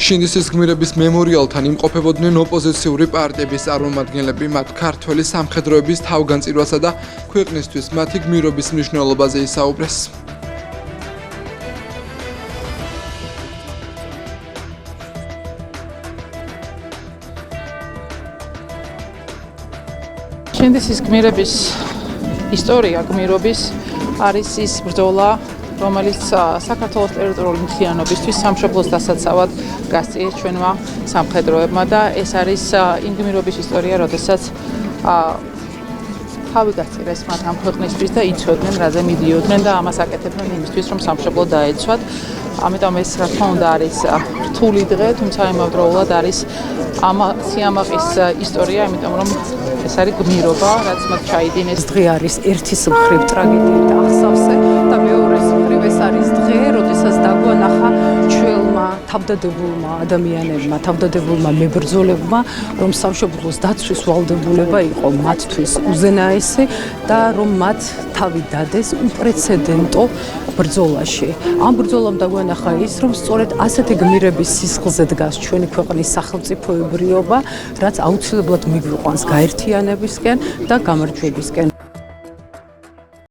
შინდისის გმირების მემორიალთან იმყოფებოდნენ ოპოზიციური პარტიების წარმომადგენლები, მათ ქართველი სამხედროების თავგანწირვასა და ქვეყნისთვის მათი გმირობის მნიშვნელობაზე ისაუბრეს. შინდისის გმირების ისტორია გმირობის არის ის ბრძოლა, რომელიც საქართველოს ტერიტორიული მთლიანობისთვის სამშობლოს დასაცავად გასწიეს ჩვენმა სამხედროებმა და ეს არის იმ გმირობის ისტორია, როდესაც თავი გასწირეს მათ ამ ქვეყნისთვის და იცოდნენ, რაზე მიდიოდნენ და ამას აკეთებდნენ იმისთვის, რომ სამშობლო დაეცვათ. ამიტომ ეს რა თქმა უნდა არის რთული დღე, თუმცა იმავდროულად არის სიამაყის ისტორია, იმიტომ რომ ეს არის გმირობა, რაც მათ ჩაიდინეს. დღე არის ერთის მხრივ ტრაგედიით აღსავსე და მეორეს მხრივ ეს არის დღე, როდესაც დაგვანახა ჩვენმა თავდადებულმა ადამიანებმა, თავდადებულმა მებრძოლებმა, რომ სამშობლოს დაცვის ვალდებულება იყო მათთვის უზენაესი და რომ მათ თავი დადეს უპრეცედენტო ბრძოლაში. ამ ბრძოლამ დაგვანახა ის, რომ სწორედ ასეთი გმირების სისხლზე დგას ჩვენი ქვეყნის სახელმწიფოებრიობა, რაც აუცილებლად მიგვიყვანს გაერთიანებისკენ და გამარჯვებისკენ.